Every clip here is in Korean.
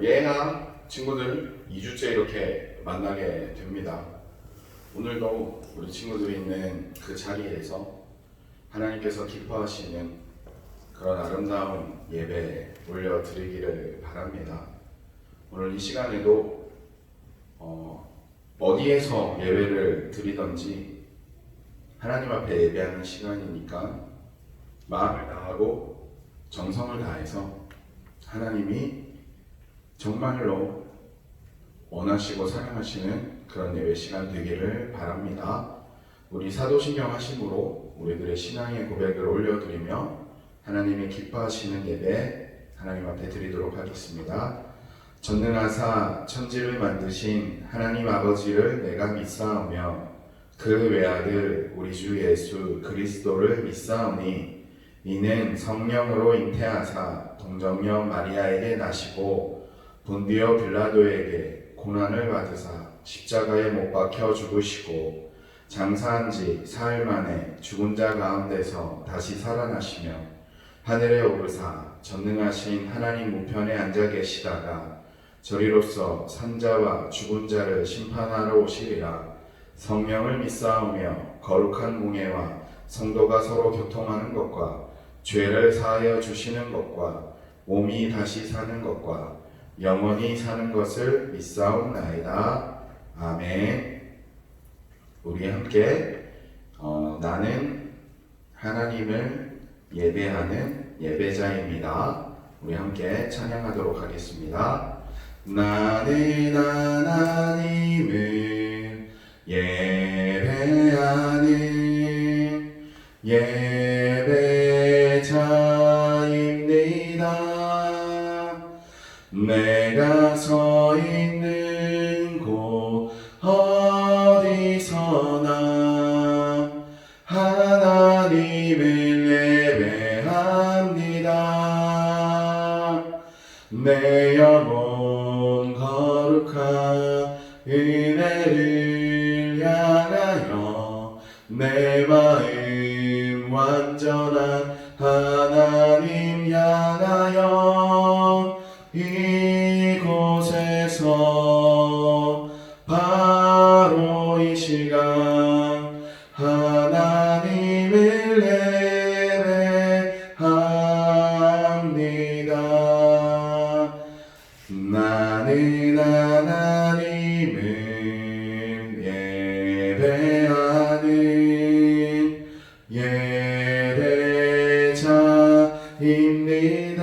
예랑 친구들 2주째 이렇게 만나게 됩니다. 오늘도 우리 친구들이 있는 그 자리에서 하나님께서 기뻐하시는 그런 아름다운 예배 올려드리기를 바랍니다. 오늘 이 시간에도 어디에서 예배를 드리던지 하나님 앞에 예배하는 시간이니까 마음을 다하고 정성을 다해서 하나님이 정말로 원하시고 사랑하시는 그런 예배 시간 되기를 바랍니다. 우리 사도신경 하심으로 우리들의 신앙의 고백을 올려드리며 하나님의 기뻐하시는 예배 하나님 앞에 드리도록 하겠습니다. 전능하사 천지를 만드신 하나님 아버지를 내가 믿사오며 그 외아들 우리 주 예수 그리스도를 믿사오니 이는 성령으로 잉태하사 동정녀 마리아에게 나시고 본디오 빌라도에게 고난을 받으사 십자가에 못 박혀 죽으시고 장사한 지 사흘 만에 죽은 자 가운데서 다시 살아나시며 하늘에 오르사 전능하신 하나님 우편에 앉아 계시다가 저리로서 산자와 죽은 자를 심판하러 오시리라. 성령을 믿사오며 거룩한 공예와 성도가 서로 교통하는 것과 죄를 사하여 주시는 것과 몸이 다시 사는 것과 영원히 사는 것을 믿사옵나이다. 아멘. 우리 함께 나는 하나님을 예배하는 예배자입니다. 우리 함께 찬양하도록 하겠습니다. 나는 하나님을 예배하는 예배자입니다. 내가 서 있는 곳 어디서나 하나님을 예배합니다. 내 영혼 거룩한 은혜를 향하여 내 마음 완전한 하나님 향하여 이곳에서 바로 이 시간 하나님을 예배합니다. 나는 하나님을 예배하는 예배자입니다.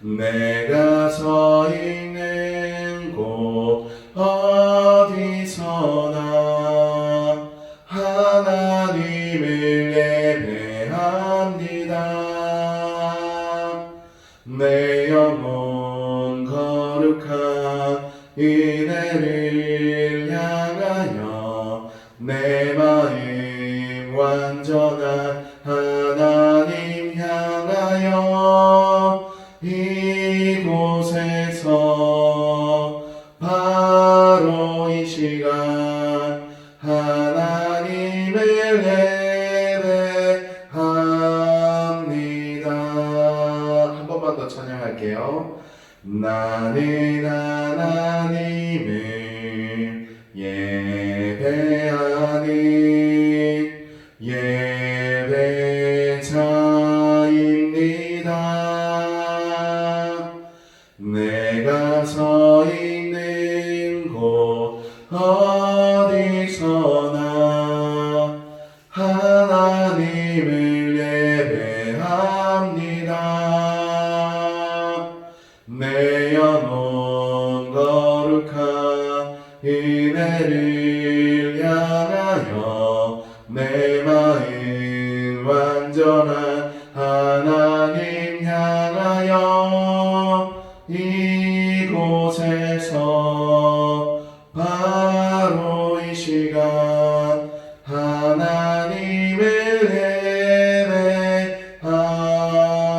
내가 서 있는 곳 어디서나 하나님을 예배합니다. 내 영혼 거룩한 은혜를 향하여 내 마음 완전한 하나님 향하여 이곳에서 바로 이 시간 하나님을 예배합니다. 한 번만 더 찬양할게요. 나는 하나님을 예배하는 예배자입니다. 내가 서 있는 곳 어디서나 하나님을 예배합니다. 내 영혼 거룩한 은혜를 향하여 내 마음 완전한 하나님 향하여 이곳에서 바로 이 시간 하나님을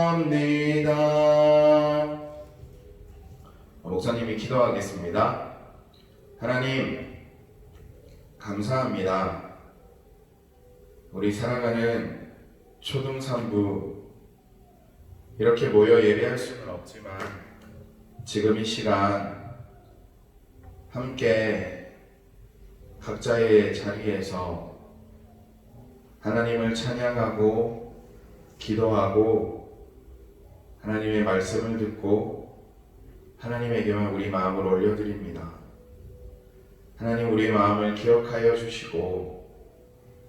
예배합니다. 목사님이 기도하겠습니다. 하나님 감사합니다. 우리 사랑하는 초등산부 이렇게 모여 예배할 수는 없지만 지금 이 시간 함께 각자의 자리에서 하나님을 찬양하고 기도하고 하나님의 말씀을 듣고 하나님에게만 우리 마음을 올려드립니다. 하나님, 우리의 마음을 기억하여 주시고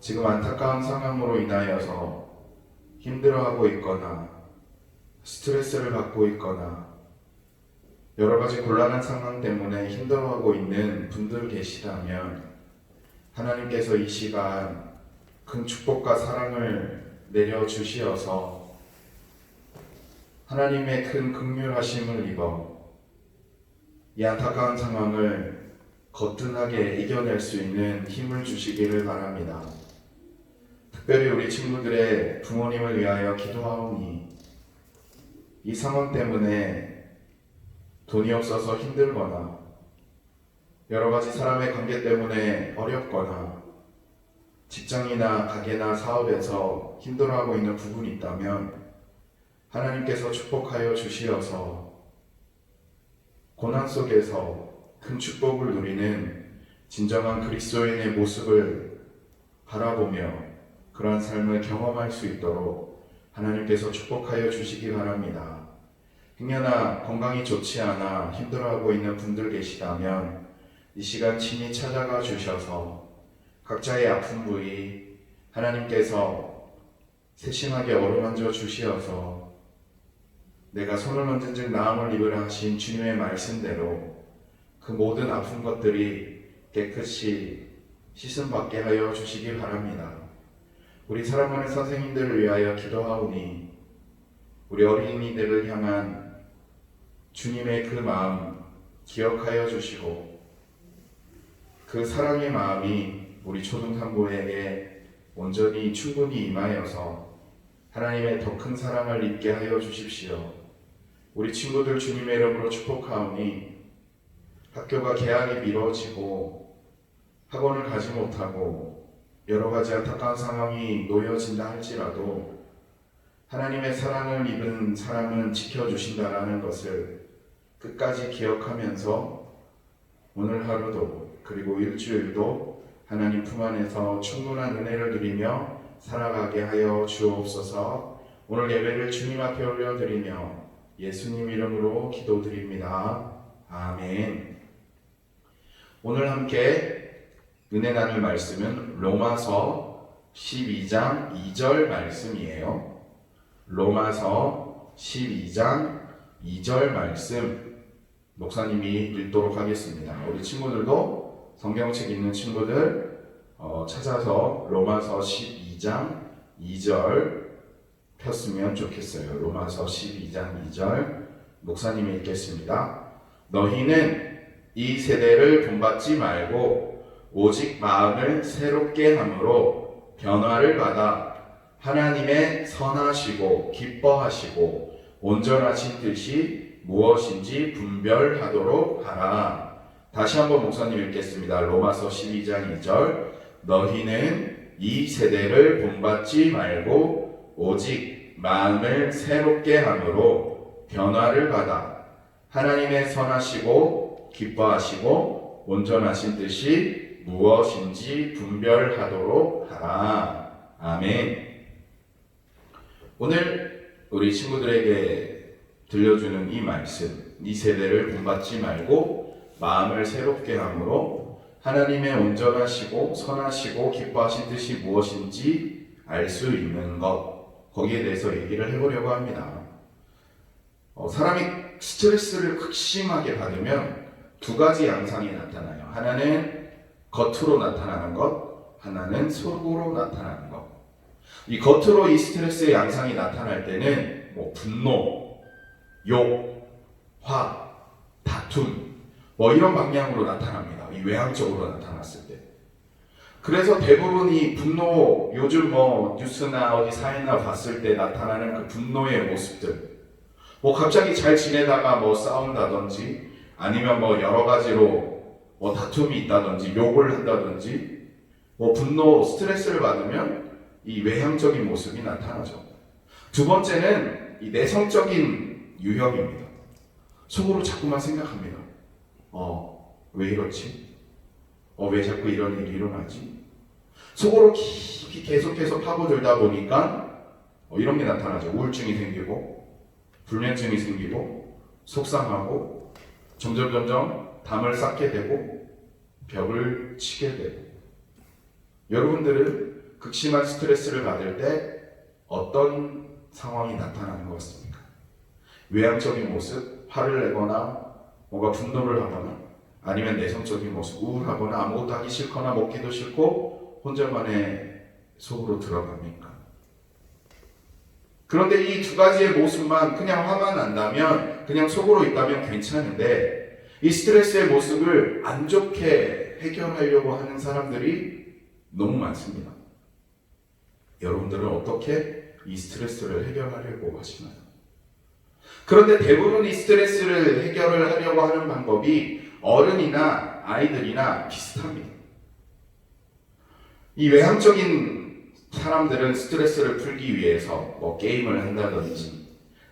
지금 안타까운 상황으로 인하여서 힘들어하고 있거나 스트레스를 받고 있거나 여러 가지 곤란한 상황 때문에 힘들어하고 있는 분들 계시다면 하나님께서 이 시간 큰 축복과 사랑을 내려주시어서 하나님의 큰 긍휼하심을 입어 이 안타까운 상황을 거뜬하게 이겨낼 수 있는 힘을 주시기를 바랍니다. 특별히 우리 친구들의 부모님을 위하여 기도하오니 이 상황 때문에 돈이 없어서 힘들거나 여러 가지 사람의 관계 때문에 어렵거나 직장이나 가게나 사업에서 힘들어하고 있는 부분이 있다면 하나님께서 축복하여 주시어서 고난 속에서 큰 축복을 누리는 진정한 그리스도인의 모습을 바라보며 그러한 삶을 경험할 수 있도록 하나님께서 축복하여 주시기 바랍니다. 행여나 건강이 좋지 않아 힘들어하고 있는 분들 계시다면 이 시간 친히 찾아가 주셔서 각자의 아픈 부위 하나님께서 세심하게 어루만져 주시어서 내가 손을 얹은 즉 나음을 입으라 하신 주님의 말씀대로 그 모든 아픈 것들이 깨끗이 씻음받게 하여 주시기 바랍니다. 우리 사랑하는 선생님들을 위하여 기도하오니 우리 어린이들을 향한 주님의 그 마음 기억하여 주시고 그 사랑의 마음이 우리 초등산부에게 온전히 충분히 임하여서 하나님의 더 큰 사랑을 입게 하여 주십시오. 우리 친구들 주님의 이름으로 축복하오니 학교가 개학이 미뤄지고 학원을 가지 못하고 여러 가지 안타까운 상황이 놓여진다 할지라도 하나님의 사랑을 입은 사람은 지켜주신다라는 것을 끝까지 기억하면서 오늘 하루도 그리고 일주일도 하나님 품 안에서 충분한 은혜를 누리며 살아가게 하여 주옵소서. 오늘 예배를 주님 앞에 올려드리며 예수님 이름으로 기도드립니다. 아멘. 오늘 함께 은혜 나눌 말씀은 로마서 12장 2절 말씀이에요. 로마서 12장 2절 말씀 목사님이 읽도록 하겠습니다. 우리 친구들도 성경책 있는 친구들 찾아서 로마서 12장 2절 폈으면 좋겠어요. 로마서 12장 2절 목사님이 읽겠습니다. 너희는 이 세대를 본받지 말고 오직 마음을 새롭게 함으로 변화를 받아 하나님의 선하시고 기뻐하시고 온전하신 뜻이 무엇인지 분별하도록 하라. 다시 한번 목사님 읽겠습니다. 로마서 12장 2절 너희는 이 세대를 본받지 말고 오직 마음을 새롭게 함으로 변화를 받아 하나님의 선하시고 기뻐하시고 온전하신 뜻이 무엇인지 분별하도록 하라. 아멘. 오늘 우리 친구들에게 들려주는 이 말씀, 이 세대를 본받지 말고 마음을 새롭게 함으로 하나님의 온전하시고 선하시고 기뻐하신 뜻이 무엇인지 알 수 있는 것, 거기에 대해서 얘기를 해보려고 합니다. 사람이 스트레스를 극심하게 받으면 두 가지 양상이 나타나요. 하나는 겉으로 나타나는 것, 하나는 속으로 나타나는 것. 이 겉으로 이 스트레스의 양상이 나타날 때는 분노, 욕, 화, 다툼 이런 방향으로 나타납니다. 이 외향적으로 나타났을 때. 그래서 대부분 이 분노, 요즘 뉴스나 어디 사회나 봤을 때 나타나는 그 분노의 모습들, 갑자기 잘 지내다가 싸운다든지 아니면 여러 가지로 다툼이 있다든지 욕을 한다든지 분노, 스트레스를 받으면 이 외향적인 모습이 나타나죠. 두 번째는 이 내성적인 유형입니다. 속으로 자꾸만 생각합니다. 왜 이렇지? 왜 자꾸 이런 일이 일어나지? 속으로 깊이 계속해서 파고들다 보니까 이런 게 나타나죠. 우울증이 생기고 불면증이 생기고 속상하고 점점 담을 쌓게 되고 벽을 치게 되고. 여러분들은 극심한 스트레스를 받을 때 어떤 상황이 나타나는 것 같습니까? 외향적인 모습, 화를 내거나 뭔가 분노를 하거나 아니면 내성적인 모습, 우울하거나 아무것도 하기 싫거나 먹기도 싫고 혼자만의 속으로 들어갑니까? 그런데 이 두 가지의 모습만 그냥 화만 난다면, 그냥 속으로 있다면 괜찮은데 이 스트레스의 모습을 안 좋게 해결하려고 하는 사람들이 너무 많습니다. 여러분들은 어떻게 이 스트레스를 해결하려고 하시나요? 그런데 대부분 이 스트레스를 해결을 하려고 하는 방법이 어른이나 아이들이나 비슷합니다. 이 외향적인 사람들은 스트레스를 풀기 위해서 뭐 게임을 한다든지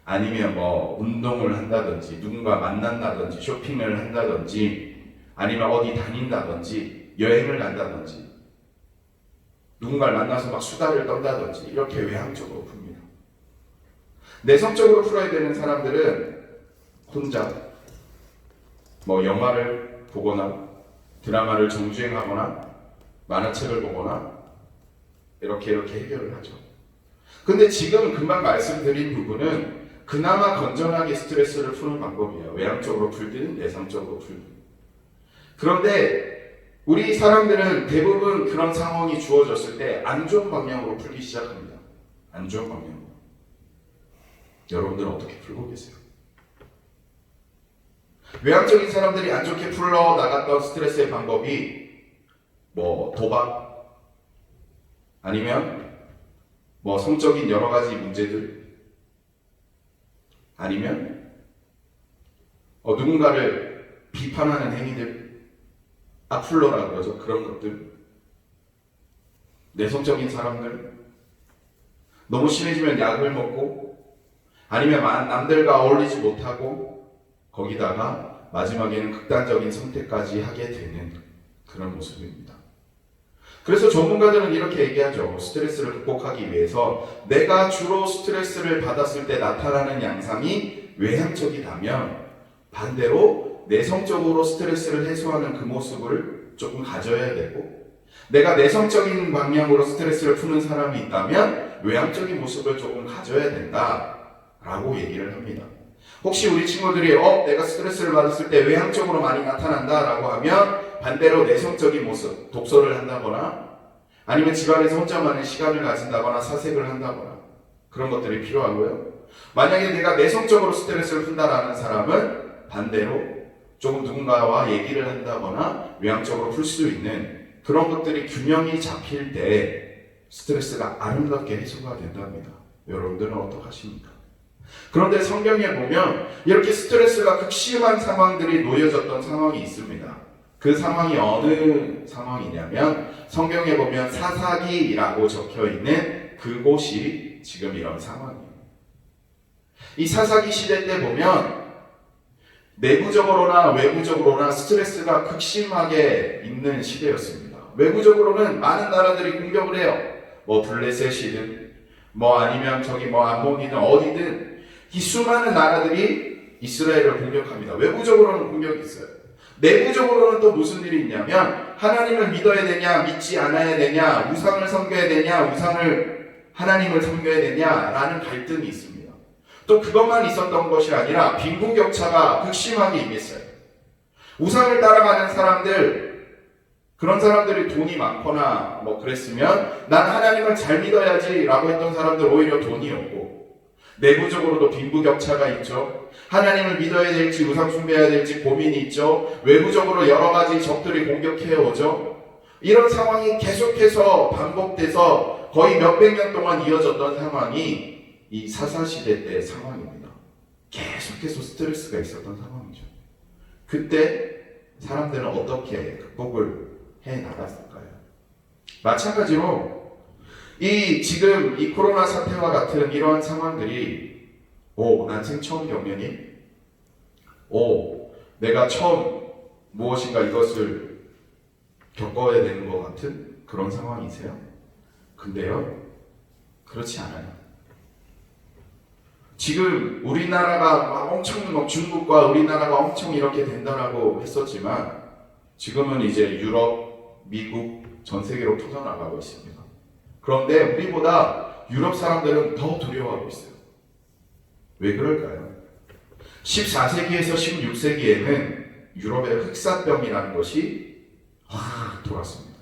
아니면 뭐 운동을 한다든지 누군가 만난다든지 쇼핑을 한다든지 아니면 어디 다닌다든지 여행을 간다든지 누군가를 만나서 막 수다를 떤다든지 이렇게 외향적으로 풉니다. 내성적으로 풀어야 되는 사람들은 혼자 뭐 영화를 보거나 드라마를 정주행하거나 만화책을 보거나 이렇게 해결을 하죠. 근데 지금 금방 말씀드린 부분은 그나마 건전하게 스트레스를 푸는 방법이에요. 외향적으로 풀든 내성적으로 풀든. 그런데 우리 사람들은 대부분 그런 상황이 주어졌을 때 안 좋은 방향으로 풀기 시작합니다. 안 좋은 방향으로. 여러분들은 어떻게 풀고 계세요? 외향적인 사람들이 안 좋게 풀어나갔던 스트레스의 방법이 뭐 도박 아니면 뭐 성적인 여러 가지 문제들 아니면 누군가를 비판하는 행위들 악플러라 그러죠. 그런 것들 내성적인 사람들 너무 심해지면 약을 먹고 아니면 남들과 어울리지 못하고 거기다가 마지막에는 극단적인 선택까지 하게 되는 그런 모습입니다. 그래서 전문가들은 이렇게 얘기하죠. 스트레스를 극복하기 위해서 내가 주로 스트레스를 받았을 때 나타나는 양상이 외향적이라면 반대로 내성적으로 스트레스를 해소하는 그 모습을 조금 가져야 되고 내가 내성적인 방향으로 스트레스를 푸는 사람이 있다면 외향적인 모습을 조금 가져야 된다라고 얘기를 합니다. 혹시 우리 친구들이 내가 스트레스를 받았을 때 외향적으로 많이 나타난다라고 하면 반대로 내성적인 모습, 독서를 한다거나 아니면 집안에서 혼자만의 시간을 가진다거나 사색을 한다거나 그런 것들이 필요하고요. 만약에 내가 내성적으로 스트레스를 푼다라는 사람은 반대로 조금 누군가와 얘기를 한다거나 외향적으로 풀 수 있는 그런 것들이 균형이 잡힐 때 스트레스가 아름답게 해소가 된답니다. 여러분들은 어떡하십니까? 그런데 성경에 보면 이렇게 스트레스가 극심한 상황들이 놓여졌던 상황이 있습니다. 그 상황이 어느 상황이냐면 성경에 보면 사사기라고 적혀있는 그곳이 지금 이런 상황이에요. 이 사사기 시대 때 보면 내부적으로나 외부적으로나 스트레스가 극심하게 있는 시대였습니다. 외부적으로는 많은 나라들이 공격을 해요. 뭐 블레셋이든 뭐 아니면 암몬이든 어디든 이 수많은 나라들이 이스라엘을 공격합니다. 외부적으로는 공격이 있어요. 내부적으로는 또 무슨 일이 있냐면 하나님을 믿어야 되냐 믿지 않아야 되냐 우상을 섬겨야 되냐 하나님을 섬겨야 되냐라는 갈등이 있습니다. 또 그것만 있었던 것이 아니라 빈부격차가 극심하게 임했어요. 우상을 따라가는 사람들 그런 사람들이 돈이 많거나 뭐 그랬으면 난 하나님을 잘 믿어야지 라고 했던 사람들 오히려 돈이 없고 내부적으로도 빈부격차가 있죠. 하나님을 믿어야 될지 우상 숭배해야 될지 고민이 있죠. 외부적으로 여러 가지 적들이 공격해 오죠. 이런 상황이 계속해서 반복돼서 거의 몇백 년 동안 이어졌던 상황이 이 사사시대 때 상황입니다. 계속해서 스트레스가 있었던 상황이죠. 그때 사람들은 어떻게 극복을 해 나갔을까요? 마찬가지로 지금 이 코로나 사태와 같은 이러한 상황들이 오, 난생 처음 겪느니? 오, 내가 처음 무엇인가 이것을 겪어야 되는 것 같은 그런 상황이세요? 근데요, 그렇지 않아요. 지금 우리나라가 막 엄청 중국과 우리나라가 엄청 이렇게 된다라고 했었지만 지금은 이제 유럽, 미국, 전 세계로 터져나가고 있습니다. 그런데 우리보다 유럽 사람들은 더 두려워하고 있어요. 왜 그럴까요? 14세기에서 16세기에는 유럽의 흑사병이라는 것이 돌았습니다.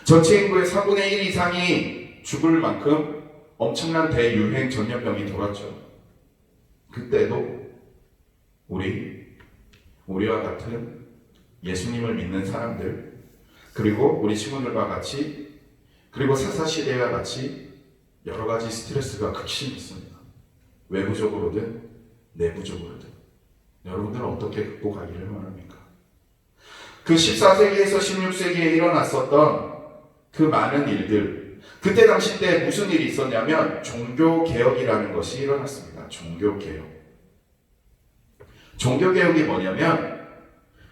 전체 인구의 4분의 1 이상이 죽을 만큼 엄청난 대유행 전염병이 돌았죠. 그때도 우리와 같은 예수님을 믿는 사람들, 그리고 우리 친구들과 같이, 그리고 사사시대와 같이 여러 가지 스트레스가 극심했습니다. 외부적으로든 내부적으로든. 여러분들은 어떻게 극복하기를 원합니까? 그 14세기에서 16세기에 일어났었던 그 많은 일들, 그때 당시 때 무슨 일이 있었냐면 종교개혁이라는 것이 일어났습니다. 종교개혁. 종교개혁이 뭐냐면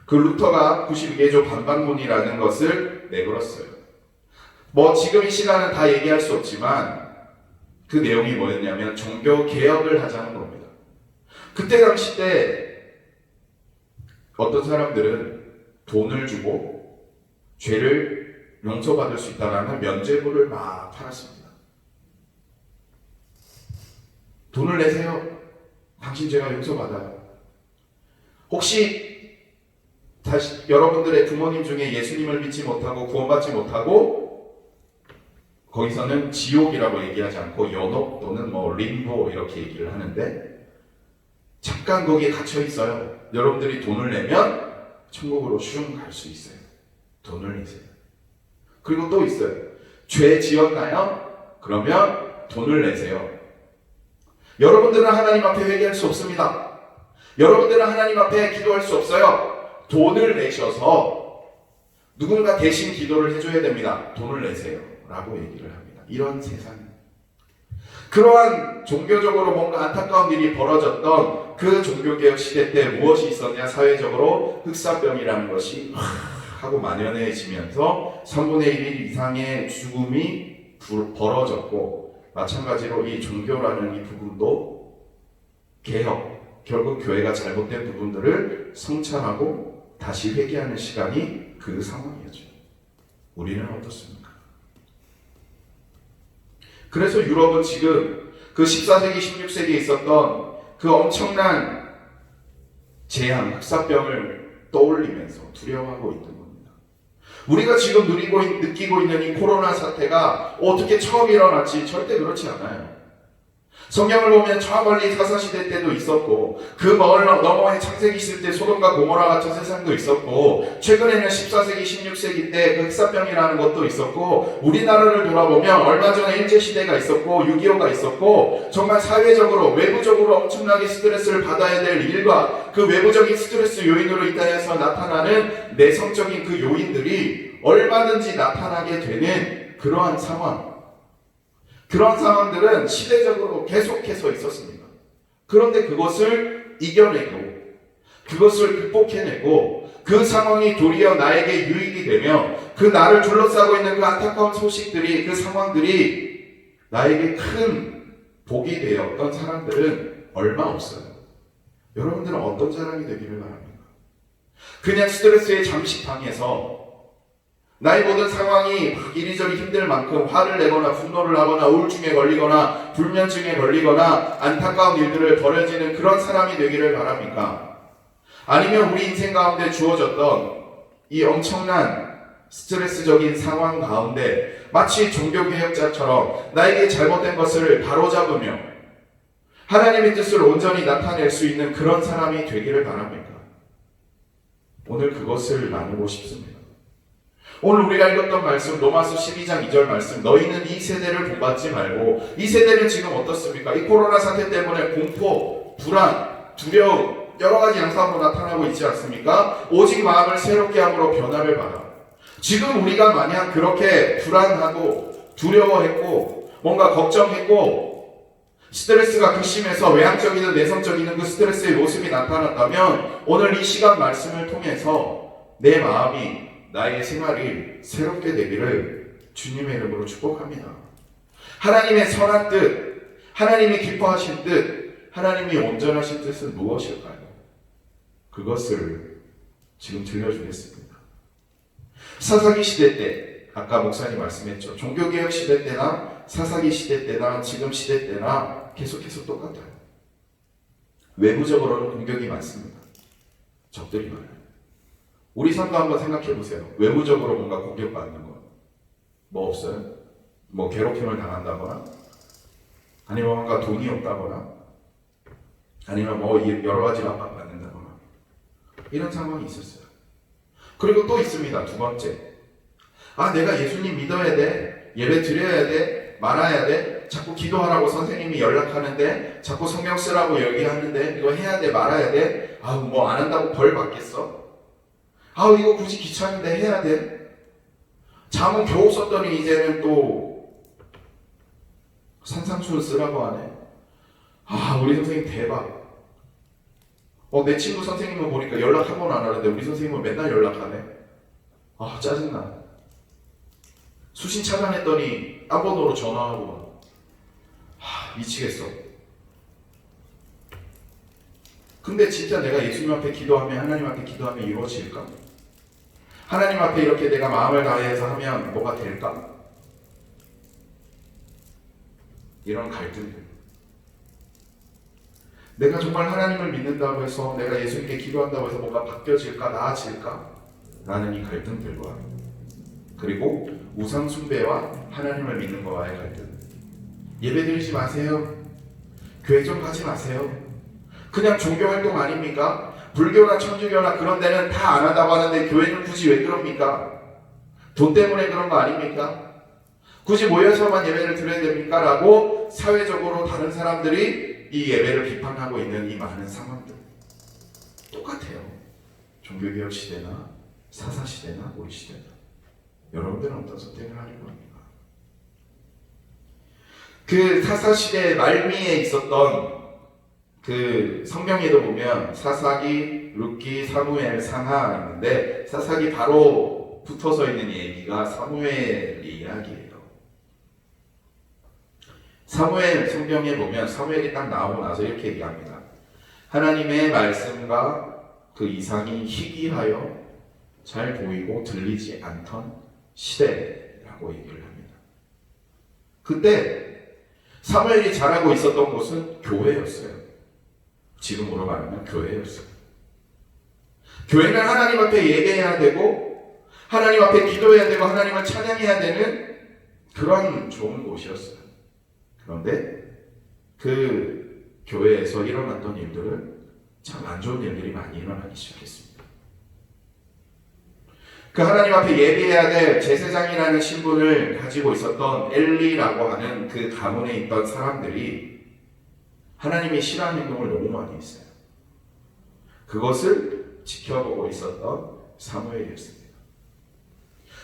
그 루터가 92개조 반박문이라는 것을 내걸었어요. 지금 이 시간은 다 얘기할 수 없지만 그 내용이 뭐였냐면 종교개혁을 하자는 겁니다. 그때 당시 때 어떤 사람들은 돈을 주고 죄를 용서받을 수 있다는 면죄부를 막 팔았습니다. 돈을 내세요. 당신 죄가 용서받아요. 혹시 다시 여러분들의 부모님 중에 예수님을 믿지 못하고 구원받지 못하고 거기서는 지옥이라고 얘기하지 않고 연옥 또는 림보 이렇게 얘기를 하는데 잠깐 거기에 갇혀 있어요. 여러분들이 돈을 내면 천국으로 슝 갈 수 있어요. 돈을 내세요. 그리고 또 있어요. 죄 지었나요? 그러면 돈을 내세요. 여러분들은 하나님 앞에 회개할 수 없습니다. 여러분들은 하나님 앞에 기도할 수 없어요. 돈을 내셔서 누군가 대신 기도를 해줘야 됩니다. 돈을 내세요. 라고 얘기를 합니다. 이런 세상. 그러한 종교적으로 뭔가 안타까운 일이 벌어졌던 그 종교개혁 시대 때 무엇이 있었냐? 사회적으로 흑사병이라는 것이 하고 만연해지면서 3분의 1 이상의 죽음이 벌어졌고 마찬가지로 이 종교라는 이 부분도 개혁, 결국 교회가 잘못된 부분들을 성찰하고 다시 회개하는 시간이 그 상황이었죠. 우리는 어떻습니까? 그래서 유럽은 지금 그 14세기, 16세기에 있었던 그 엄청난 재앙, 흑사병을 떠올리면서 두려워하고 있던 겁니다. 우리가 지금 느끼고 있는 이 코로나 사태가 어떻게 처음 일어났지? 절대 그렇지 않아요. 성경을 보면 저 멀리 사사시대 때도 있었고 그 너머에 창세기 있을 때 소돔과 고모라 같은 세상도 있었고 최근에는 14세기, 16세기 때 그 흑사병이라는 것도 있었고 우리나라를 돌아보면 얼마 전에 일제시대가 있었고 6.25가 있었고 정말 사회적으로 외부적으로 엄청나게 스트레스를 받아야 될 일과 그 외부적인 스트레스 요인으로 인하여서 나타나는 내성적인 그 요인들이 얼마든지 나타나게 되는 그러한 상황, 그런 상황들은 시대적으로 계속해서 있었습니다. 그런데 그것을 이겨내고 그것을 극복해내고 그 상황이 도리어 나에게 유익이 되며 그 나를 둘러싸고 있는 그 안타까운 소식들이, 그 상황들이 나에게 큰 복이 되었던 사람들은 얼마 없어요. 여러분들은 어떤 사람이 되기를 바랍니까? 그냥 스트레스에 잠시 당해서 나의 모든 상황이 이리저리 힘들 만큼 화를 내거나 분노를 하거나 우울증에 걸리거나 불면증에 걸리거나 안타까운 일들을 벌어지는 그런 사람이 되기를 바랍니까? 아니면 우리 인생 가운데 주어졌던 이 엄청난 스트레스적인 상황 가운데 마치 종교개혁자처럼 나에게 잘못된 것을 바로잡으며 하나님의 뜻을 온전히 나타낼 수 있는 그런 사람이 되기를 바랍니까? 오늘 그것을 나누고 싶습니다. 오늘 우리가 읽었던 말씀 로마서 12장 2절 말씀, 너희는 이 세대를 본받지 말고, 이 세대는 지금 어떻습니까? 이 코로나 사태 때문에 공포, 불안, 두려움 여러 가지 양상으로 나타나고 있지 않습니까? 오직 마음을 새롭게 함으로 변화를 받아. 지금 우리가 만약 그렇게 불안하고 두려워했고 뭔가 걱정했고 스트레스가 극심해서 외향적이든 내성적이든 그 스트레스의 모습이 나타났다면 오늘 이 시간 말씀을 통해서 내 마음이 나의 생활이 새롭게 되기를 주님의 이름으로 축복합니다. 하나님의 선한 뜻, 하나님이 기뻐하신 뜻, 하나님이 온전하신 뜻은 무엇일까요? 그것을 지금 들려주겠습니다. 사사기 시대 때, 아까 목사님 말씀했죠. 종교개혁 시대 때나 사사기 시대 때나 지금 시대 때나 계속해서 똑같아요. 외부적으로는 공격이 많습니다. 적들이 많아요. 우리 삶도 한번 생각해 보세요. 외부적으로 뭔가 공격받는 거 뭐 없어요? 뭐 괴롭힘을 당한다거나 아니면 뭔가 돈이 없다거나 아니면 뭐 여러 가지 압박받는다거나 이런 상황이 있었어요. 그리고 또 있습니다. 두 번째, 내가 예수님 믿어야 돼, 예배 드려야 돼, 말아야 돼, 자꾸 기도하라고 선생님이 연락하는데 자꾸 성경 쓰라고 얘기하는데 이거 해야 돼, 말아야 돼, 뭐 안 한다고 벌 받겠어? 이거 굳이 귀찮은데 해야 돼. 잠은 겨우 썼더니 이제는 또 산상수를 쓰라고 하네. 우리 선생님 대박. 내 친구 선생님을 보니까 연락 한 번 안 하는데 우리 선생님은 맨날 연락하네. 짜증나. 수신 차단했더니 딴 번호로 전화하고 미치겠어. 근데 진짜 내가 예수님 앞에 기도하면, 하나님 앞에 기도하면 이루어질까? 하나님 앞에 이렇게 내가 마음을 다해서 하면 뭐가 될까? 이런 갈등들. 내가 정말 하나님을 믿는다고 해서, 내가 예수님께 기도한다고 해서 뭔가 바뀌어질까? 나아질까? 라는 이 갈등들과, 그리고 우상 숭배와 하나님을 믿는 것과의 갈등. 예배 드리지 마세요. 교회 좀 가지 마세요. 그냥 종교 활동 아닙니까? 불교나 천주교나 그런 데는 다 안 한다고 하는데 교회는 굳이 왜 그럽니까? 돈 때문에 그런 거 아닙니까? 굳이 모여서만 예배를 드려야 됩니까? 라고 사회적으로 다른 사람들이 이 예배를 비판하고 있는 이 많은 상황들 똑같아요. 종교개혁 시대나 사사시대나 우리 시대나. 여러분들은 어떤 선택을 하려고 합니까? 그 사사시대 말미에 있었던 그 성경에도 보면 사사기, 룻기, 사무엘, 상하 있는데 사사기 바로 붙어서 있는 얘기가 사무엘의 이야기예요. 사무엘 성경에 보면 사무엘이 딱 나오고 나서 이렇게 얘기합니다. 하나님의 말씀과 그 이상이 희귀하여 잘 보이고 들리지 않던 시대라고 얘기를 합니다. 그때 사무엘이 자라고 있었던 곳은 교회였어요. 지금으로 말하면 교회였어요. 교회는 하나님 앞에 예배해야 되고 하나님 앞에 기도해야 되고 하나님을 찬양해야 되는 그런 좋은 곳이었어요. 그런데 그 교회에서 일어났던 일들은 참 안 좋은 일들이 많이 일어나기 시작했습니다. 그 하나님 앞에 예배해야 될 제사장이라는 신분을 가지고 있었던 엘리라고 하는 그 가문에 있던 사람들이 하나님이 싫어하는 행동을 너무 많이 했어요. 그것을 지켜보고 있었던 사무엘이었습니다.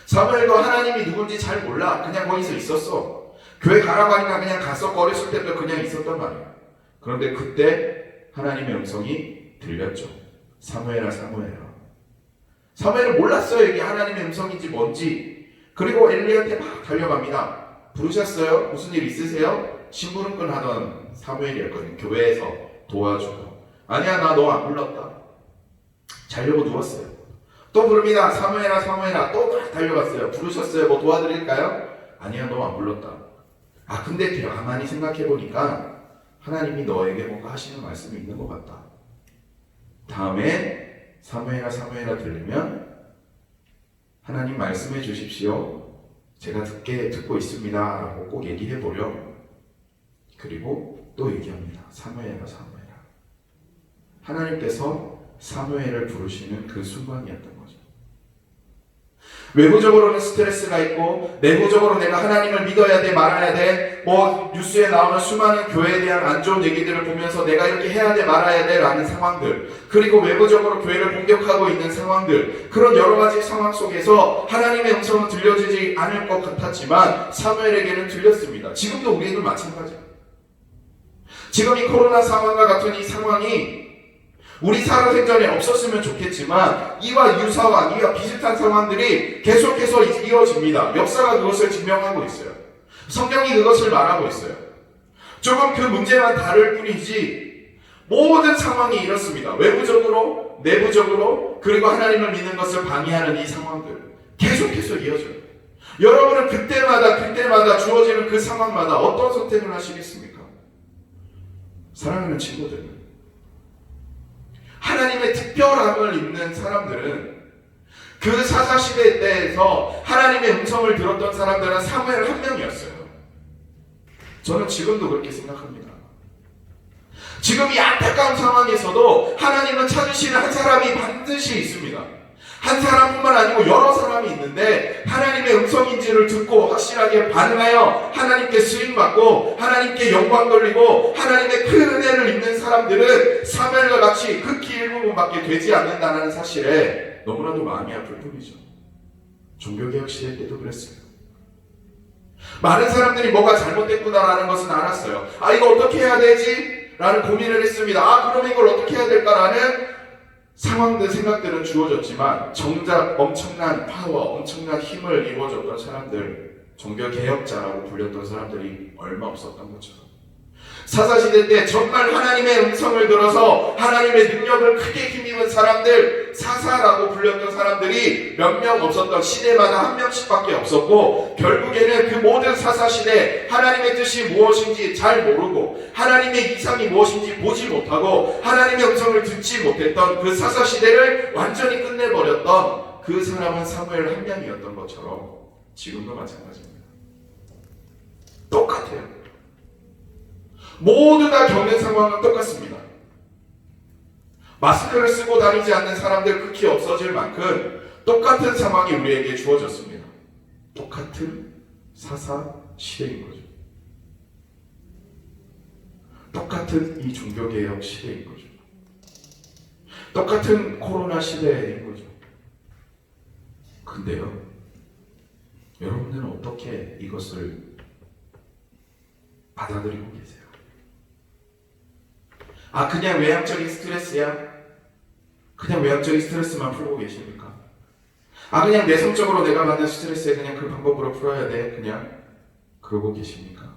사무엘도 하나님이 누군지 잘 몰라. 그냥 거기서 있었어. 교회 가라고 하니까 그냥 갔어. 어렸을 때도 그냥 있었단 말이야. 그런데 그때 하나님의 음성이 들렸죠. 사무엘아, 사무엘아. 사무엘은 몰랐어요. 이게 하나님의 음성인지 뭔지. 그리고 엘리한테 막 달려갑니다. 부르셨어요? 무슨 일 있으세요? 심부름꾼 하던 사무엘이었거든요. 교회에서 도와주고. 아니야, 나 너 안 불렀다. 자려고 누웠어요. 또 부릅니다. 사무엘아, 사무엘아. 또 막 달려갔어요. 부르셨어요? 뭐 도와드릴까요? 아니야, 너 안 불렀다. 근데 가만히 생각해보니까 하나님이 너에게 뭔가 하시는 말씀이 있는 것 같다. 다음에 사무엘아, 사무엘아 들리면 하나님 말씀해 주십시오. 제가 듣고 있습니다. 라고 꼭 얘기해 보렴. 그리고 또 얘기합니다. 사무엘아, 사무엘아. 하나님께서 사무엘을 부르시는 그 순간이었던 거죠. 외부적으로는 스트레스가 있고 내부적으로 내가 하나님을 믿어야 돼, 말아야 돼, 뉴스에 나오는 수많은 교회에 대한 안 좋은 얘기들을 보면서 내가 이렇게 해야 돼, 말아야 돼 라는 상황들, 그리고 외부적으로 교회를 공격하고 있는 상황들, 그런 여러 가지 상황 속에서 하나님의 음성은 들려지지 않을 것 같았지만 사무엘에게는 들렸습니다. 지금도 우리도 마찬가지예요. 지금 이 코로나 상황과 같은 이 상황이 우리 살아생전에 없었으면 좋겠지만 이와 유사한, 이와 비슷한 상황들이 계속해서 이어집니다. 역사가 그것을 증명하고 있어요. 성경이 그것을 말하고 있어요. 조금 그 문제만 다를 뿐이지 모든 상황이 이렇습니다. 외부적으로, 내부적으로, 그리고 하나님을 믿는 것을 방해하는 이 상황들 계속해서 이어져요. 여러분은 그때마다 주어지는 그 상황마다 어떤 선택을 하시겠습니까? 사랑하는 친구들, 하나님의 특별함을 입는 사람들은 그 사사시대 때에서 하나님의 음성을 들었던 사람들은 사무엘 한 명이었어요. 저는 지금도 그렇게 생각합니다. 지금 이 안타까운 상황에서도 하나님은 찾으시는 한 사람이 반드시 있습니다. 한 사람뿐만 아니고 여러 사람이 있는데 하나님의 음성인지를 듣고 확실하게 반응하여 하나님께 쓰임받고 하나님께 영광 돌리고 하나님의 큰 은혜를 입는 사람들은 사무엘과 같이 극히 일부분밖에 되지 않는다는 사실에 너무나도 마음이 아플 뿐이죠. 종교개혁 시대 때도 그랬어요. 많은 사람들이 뭐가 잘못됐구나라는 것은 알았어요. 이거 어떻게 해야 되지? 라는 고민을 했습니다. 그럼 이걸 어떻게 해야 될까라는 상황들, 생각들은 주어졌지만 정작 엄청난 파워, 엄청난 힘을 입어줬던 사람들, 종교개혁자라고 불렸던 사람들이 얼마 없었던 것처럼 사사시대 때 정말 하나님의 음성을 들어서 하나님의 능력을 크게 힘입은 사람들, 사사라고 불렸던 사람들이 몇 명 없었던, 시대마다 한 명씩밖에 없었고 결국에는 그 모든 사사시대 하나님의 뜻이 무엇인지 잘 모르고 하나님의 이상이 무엇인지 보지 못하고 하나님의 음성을 듣지 못했던 그 사사시대를 완전히 끝내버렸던 그 사람은 사무엘 한 명이었던 것처럼 지금도 마찬가지입니다. 똑같아요. 모두가 겪는 상황은 똑같습니다. 마스크를 쓰고 다니지 않는 사람들 극히 없어질 만큼 똑같은 상황이 우리에게 주어졌습니다. 똑같은 사사 시대인 거죠. 똑같은 이 종교개혁 시대인 거죠. 똑같은 코로나 시대인 거죠. 근데요, 여러분들은 어떻게 이것을 받아들이고 계세요? 그냥 외향적인 스트레스야? 그냥 외향적인 스트레스만 풀고 계십니까? 그냥 내성적으로 내가 받는 스트레스에 그냥 그 방법으로 풀어야 돼? 그냥 그러고 계십니까?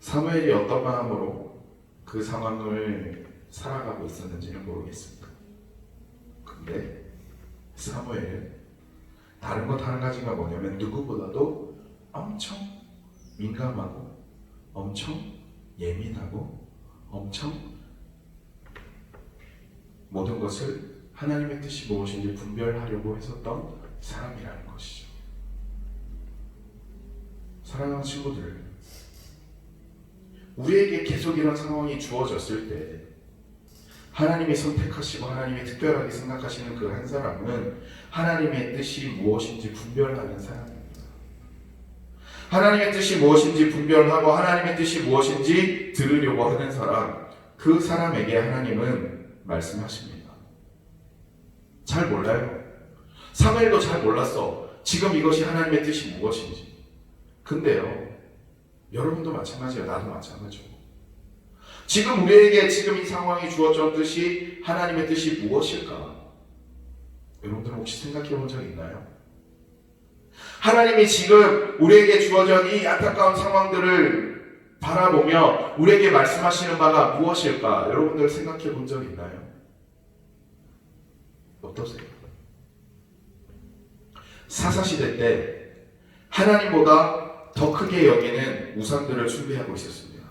사무엘이 어떤 마음으로 그 상황을 살아가고 있었는지는 모르겠습니다. 근데 사무엘, 다른 것 한 가지가 뭐냐면 누구보다도 엄청 민감하고 엄청 예민하고 엄청 모든 것을 하나님의 뜻이 무엇인지 분별하려고 했었던 사람이라는 것이죠. 사랑하는 친구들, 우리에게 계속 이런 상황이 주어졌을 때 하나님이 선택하시고 하나님이 특별하게 생각하시는 그 한 사람은 하나님의 뜻이 무엇인지 분별하는 사람입니다. 하나님의 뜻이 무엇인지 분별하고 하나님의 뜻이 무엇인지 들으려고 하는 사람, 그 사람에게 하나님은 말씀하십니다. 잘 몰라요. 사무엘도 잘 몰랐어. 지금 이것이 하나님의 뜻이 무엇인지. 근데요, 여러분도 마찬가지예요. 나도 마찬가지고. 지금 우리에게 지금 이 상황이 주어졌듯이 하나님의 뜻이 무엇일까? 여러분들 혹시 생각해 본 적 있나요? 하나님이 지금 우리에게 주어진 이 안타까운 상황들을 바라보며 우리에게 말씀하시는 바가 무엇일까? 여러분들 생각해 본 적 있나요? 어떠세요? 사사시대 때 하나님보다 더 크게 여기는 우상들을 숭배하고 있었습니다.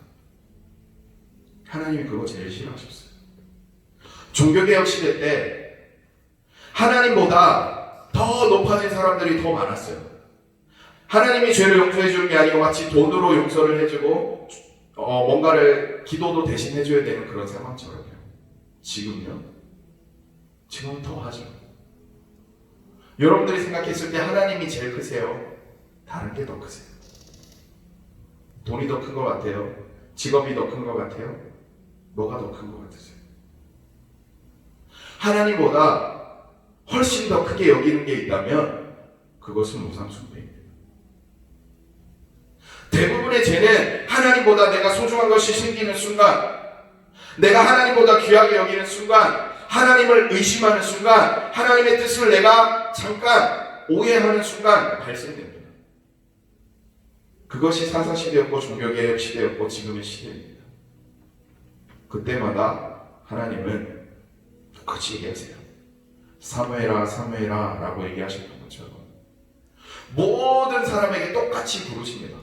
하나님이 그거 제일 싫어하셨어요. 종교개혁 시대 때 하나님보다 더 높아진 사람들이 더 많았어요. 하나님이 죄를 용서해 주는 게 아니고 마치 돈으로 용서를 해주고 뭔가를 기도도 대신 해줘야 되는 그런 상황처럼요. 지금요? 지금은 더 하죠. 여러분들이 생각했을 때 하나님이 제일 크세요? 다른 게 더 크세요? 돈이 더 큰 것 같아요? 직업이 더 큰 것 같아요? 뭐가 더 큰 것 같으세요? 하나님보다 훨씬 더 크게 여기는 게 있다면 그것은 우상 숭배입니다. 대부분의 죄는 하나님보다 내가 소중한 것이 생기는 순간, 내가 하나님보다 귀하게 여기는 순간, 하나님을 의심하는 순간, 하나님의 뜻을 내가 잠깐 오해하는 순간 발생됩니다. 그것이 사사시대였고 종교개혁 시대였고 지금의 시대입니다. 그때마다 하나님은 똑같이 얘기하세요. 사무엘아 사무엘아 라고 얘기하셨던 것처럼 모든 사람에게 똑같이 부르십니다.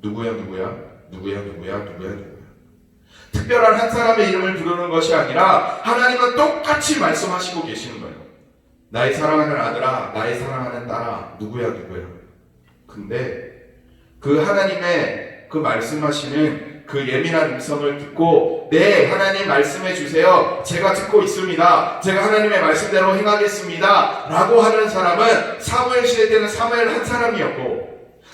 누구야 누구야 누구야 누구야 누구야 누구야. 특별한 한 사람의 이름을 부르는 것이 아니라 하나님은 똑같이 말씀하시고 계시는 거예요. 나의 사랑하는 아들아, 나의 사랑하는 딸아, 누구야 누구야. 근데 그 하나님의 그 말씀하시는 그 예민한 음성을 듣고 네 하나님 말씀해 주세요. 제가 듣고 있습니다. 제가 하나님의 말씀대로 행하겠습니다. 라고 하는 사람은 사무엘 시대 때는 사무엘 한 사람이었고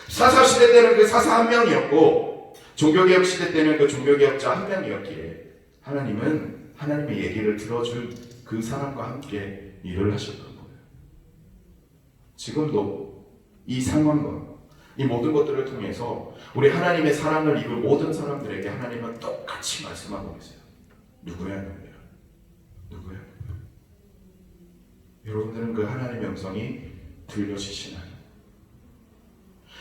사사 시대 때는 그 사사 한 명이었고 종교개혁 시대 때는 그 종교개혁자 한 명이었기에 하나님은 하나님의 얘기를 들어준 그 사람과 함께 일을 하셨던 거예요. 지금도 이 상황과 이 모든 것들을 통해서 우리 하나님의 사랑을 입을 모든 사람들에게 하나님은 똑같이 말씀하고 계세요. 누구야 누구야 누구야. 여러분들은 그 하나님의 음성이 들려지시나요?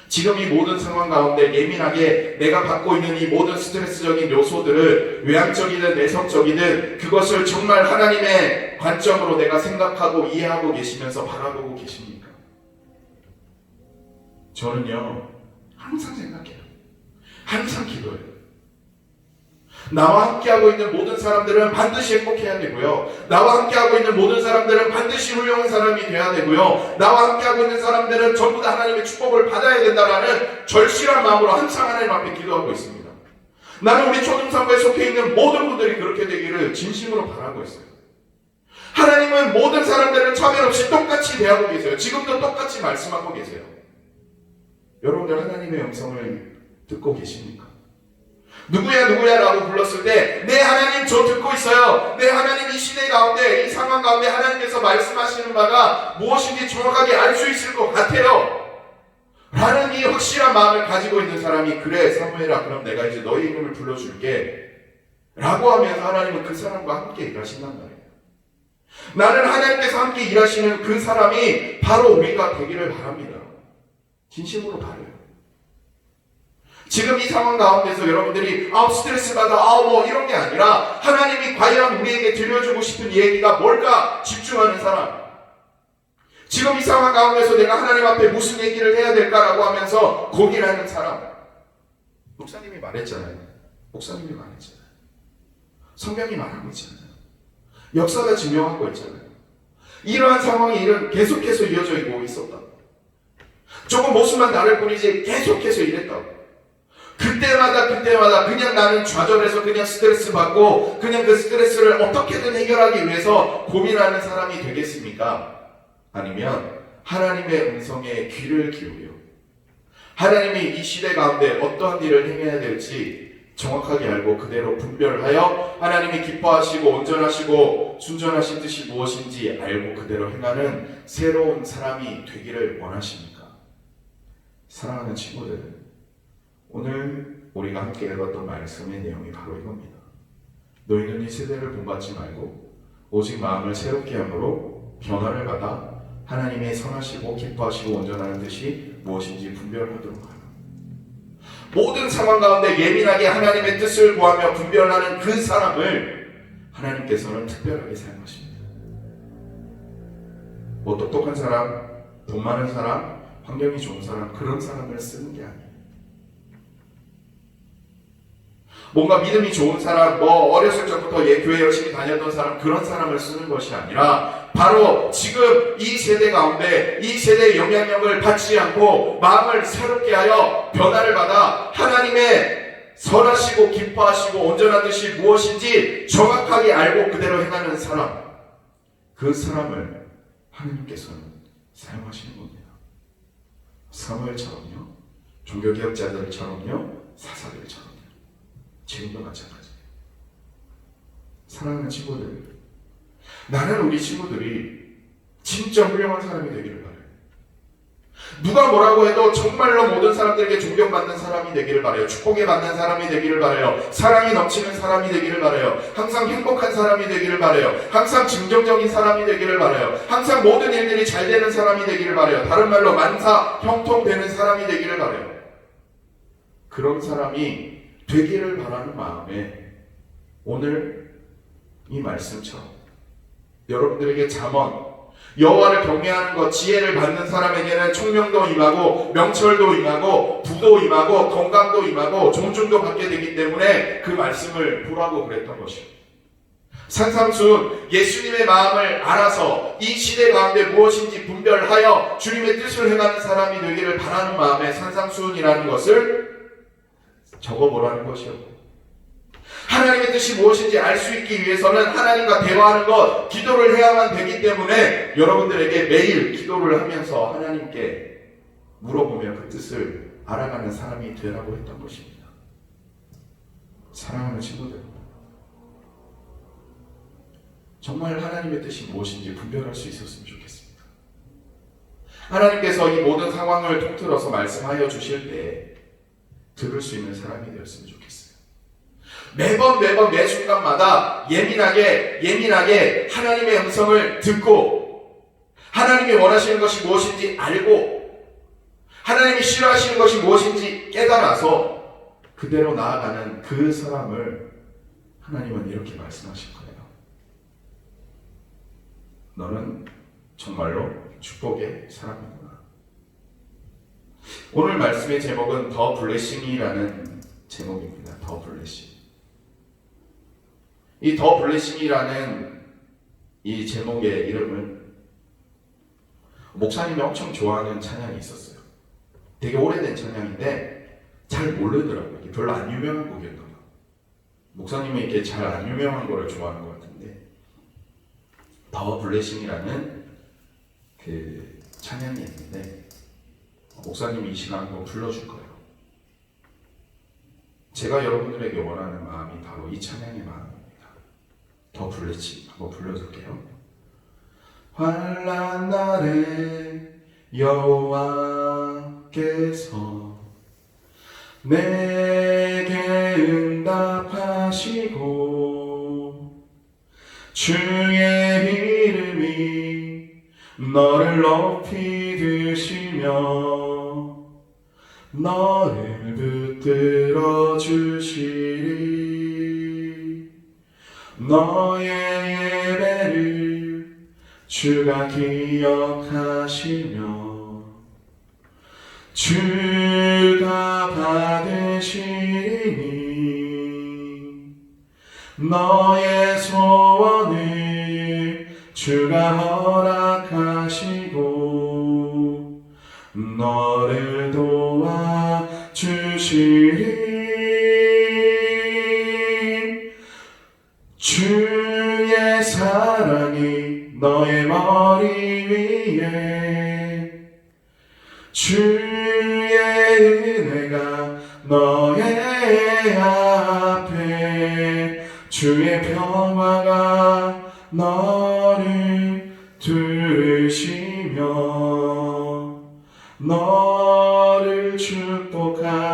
지금 이 모든 상황 가운데 예민하게 내가 받고 있는 이 모든 스트레스적인 요소들을 외향적이든 내성적이든 그것을 정말 하나님의 관점으로 내가 생각하고 이해하고 계시면서 바라보고 계십니까? 저는요 항상 생각해요. 항상 기도해요. 나와 함께하고 있는 모든 사람들은 반드시 행복해야 되고요. 나와 함께하고 있는 모든 사람들은 반드시 훌륭한 사람이 돼야 되고요. 나와 함께하고 있는 사람들은 전부 다 하나님의 축복을 받아야 된다라는 절실한 마음으로 항상 하나님 앞에 기도하고 있습니다. 나는 우리 초등산부에 속해 있는 모든 분들이 그렇게 되기를 진심으로 바라고 있어요. 하나님은 모든 사람들을 차별 없이 똑같이 대하고 계세요. 지금도 똑같이 말씀하고 계세요. 여러분들 하나님의 음성을 듣고 계십니까? 누구야 누구야 라고 불렀을 때 네 하나님 저 듣고 있어요. 네 하나님 이 시대 가운데 이 상황 가운데 하나님께서 말씀하시는 바가 무엇인지 정확하게 알 수 있을 것 같아요 라는 이 확실한 마음을 가지고 있는 사람이 그래 사무엘아 그럼 내가 이제 너희 이름을 불러줄게 라고 하면서 하나님은 그 사람과 함께 일하신단 말이에요. 나는 하나님께서 함께 일하시는 그 사람이 바로 우리가 되기를 바랍니다. 진심으로 바라요. 지금 이 상황 가운데서 여러분들이 스트레스 받아 뭐 이런 게 아니라 하나님이 과연 우리에게 들려주고 싶은 얘기가 뭘까 집중하는 사람. 지금 이 상황 가운데서 내가 하나님 앞에 무슨 얘기를 해야 될까라고 하면서 고민하는 사람. 목사님이 말했잖아요. 목사님이 말했잖아요. 성경이 말하고 있잖아요. 역사가 증명하고 있잖아요. 이러한 상황이 계속해서 이어져 있었다. 조금 모습만 다를 뿐이지 계속해서 이랬다고. 그때마다 그냥 나는 좌절해서 그냥 스트레스 받고 그냥 그 스트레스를 어떻게든 해결하기 위해서 고민하는 사람이 되겠습니까? 아니면 하나님의 음성에 귀를 기울여 하나님이 이 시대 가운데 어떠한 일을 행해야 될지 정확하게 알고 그대로 분별하여 하나님이 기뻐하시고 온전하시고 순전하신 뜻이 무엇인지 알고 그대로 행하는 새로운 사람이 되기를 원하십니까? 사랑하는 친구들, 오늘 우리가 함께 읽었던 말씀의 내용이 바로 이겁니다. 너희는 이 세대를 본받지 말고 오직 마음을 새롭게 함으로 변화를 받아 하나님의 선하시고 기뻐하시고 온전한 뜻이 무엇인지 분별하도록 하라. 모든 상황 가운데 예민하게 하나님의 뜻을 구하며 분별하는 그 사람을 하나님께서는 특별하게 사용하십니다. 뭐 똑똑한 사람, 돈 많은 사람, 환경이 좋은 사람, 그런 사람을 쓰는 게 아니에요. 뭔가 믿음이 좋은 사람, 어렸을 적부터 교회 열심히 다녔던 사람, 그런 사람을 쓰는 것이 아니라 바로 지금 이 세대 가운데 이 세대의 영향력을 받지 않고 마음을 새롭게 하여 변화를 받아 하나님의 선하시고 기뻐하시고 온전한 뜻이 무엇인지 정확하게 알고 그대로 행하는 사람, 그 사람을 하나님께서는 사용하시는 겁니다. 사무엘처럼요, 종교개혁자들처럼요, 사사들처럼요. 지금도 마찬가지예요. 사랑하는 친구들, 나는 우리 친구들이 진짜 훌륭한 사람이 되기를 바라요. 누가 뭐라고 해도 정말로 모든 사람들에게 존경받는 사람이 되기를 바라요. 축복에 받는 사람이 되기를 바라요. 사랑이 넘치는 사람이 되기를 바라요. 항상 행복한 사람이 되기를 바라요. 항상 긍정적인 사람이 되기를 바라요. 항상 모든 일들이 잘 되는 사람이 되기를 바라요. 다른 말로 만사 형통되는 사람이 되기를 바라요. 그런 사람이 되기를 바라는 마음에 오늘 이 말씀처럼 여러분들에게 잠언, 여호와를 경외하는 것, 지혜를 받는 사람에게는 총명도 임하고 명철도 임하고 부도 임하고 건강도 임하고 존중도 받게 되기 때문에 그 말씀을 보라고 그랬던 것입니다. 산삼순, 예수님의 마음을 알아서 이 시대 가운데 무엇인지 분별하여 주님의 뜻을 행하는 사람이 되기를 바라는 마음에 산삼순이라는 것을 적어보라는 것이었고, 하나님의 뜻이 무엇인지 알 수 있기 위해서는 하나님과 대화하는 것, 기도를 해야만 되기 때문에 여러분들에게 매일 기도를 하면서 하나님께 물어보며 그 뜻을 알아가는 사람이 되라고 했던 것입니다. 사랑하는 친구들, 정말 하나님의 뜻이 무엇인지 분별할 수 있었으면 좋겠습니다. 하나님께서 이 모든 상황을 통틀어서 말씀하여 주실 때 들을 수 있는 사람이 되었으면 좋겠습니다. 매번 매 순간마다 예민하게 하나님의 음성을 듣고 하나님이 원하시는 것이 무엇인지 알고 하나님이 싫어하시는 것이 무엇인지 깨달아서 그대로 나아가는 그 사람을 하나님은 이렇게 말씀하실 거예요. 너는 정말로 축복의 사람이구나. 오늘 말씀의 제목은 더 블레싱이라는 제목입니다. 더 블레싱. 이 더 블레싱이라는 이 제목의 이름은 목사님이 엄청 좋아하는 찬양이 있었어요. 되게 오래된 찬양인데 잘 모르더라고요. 별로 안 유명한 곡이었나 봐요. 목사님이 이렇게 잘 안 유명한 거를 좋아하는 것 같은데, 더 블레싱이라는 그 찬양이 있는데 목사님이 이 시간 한번 불러줄 거예요. 제가 여러분들에게 원하는 마음이 바로 이 찬양의 마음입니다. 더 블레싱 한번 불러줄게요. 환난 날에 여호와께서 내게 응답하시고 주의 이름이 너를 높이 드시며 너를 붙들어 주시리. 너의 예배를 주가 기억하시며 주가 받으시니 너의 소원을 주가 허락하시고 너를 도와주시리. 주의 사랑이 너의 머리 위에 주의 은혜가 너의 앞에 주의 평화가 너를 두르시며 너를 축복하시리라.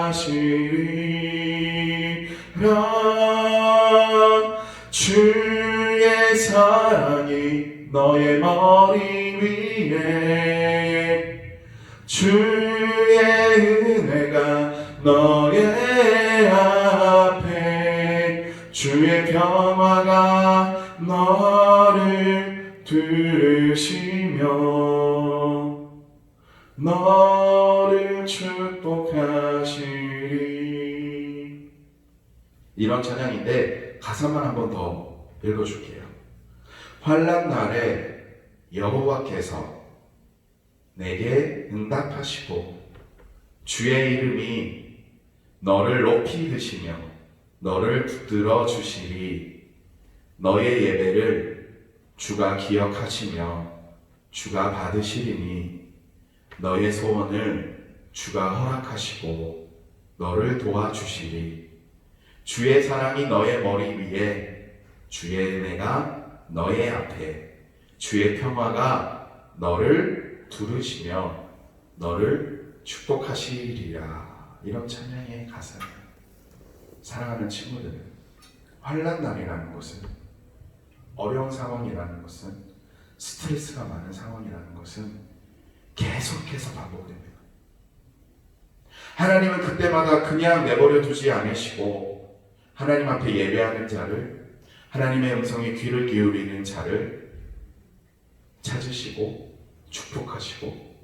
주의 사랑이 너의 머리 위에 주의 은혜가 너의 앞에 주의 평화가 너를 두르시며 너를 축복하시리. 이런 찬양인데 가사만 한 번 더 읽어줄게요. 환난 날에 여호와께서 내게 응답하시고 주의 이름이 너를 높이 드시며 너를 붙들어 주시리. 너의 예배를 주가 기억하시며 주가 받으시리니 너의 소원을 주가 허락하시고 너를 도와주시리. 주의 사랑이 너의 머리 위에 주의 은혜가 너의 앞에 주의 평화가 너를 두르시며 너를 축복하시리라. 이런 찬양의 가사예요. 사랑하는 친구들, 환난 날이라는 것은, 어려운 상황이라는 것은, 스트레스가 많은 상황이라는 것은 계속해서 반복됩니다. 하나님은 그때마다 그냥 내버려 두지 않으시고 하나님 앞에 예배하는 자를, 하나님의 음성에 귀를 기울이는 자를 찾으시고 축복하시고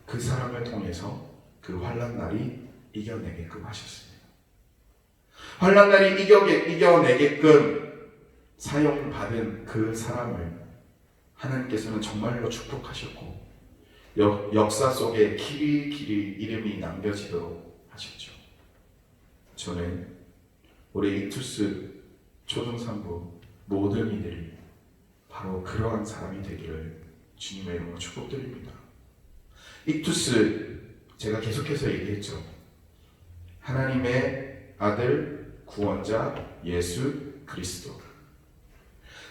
그 사람을 통해서 그 환난 날이 이겨내게끔 하셨습니다. 환난 날이 이겨내게끔 사용받은 그 사람을 하나님께서는 정말로 축복하셨고 역사 속에 길이 이름이 남겨지도록 하셨죠. 저는 우리 이투스 초등산부 모든 이들이 바로 그러한 사람이 되기를 주님의 이름으로 축복드립니다. 이투스, 제가 계속해서 얘기했죠. 하나님의 아들 구원자 예수 그리스도,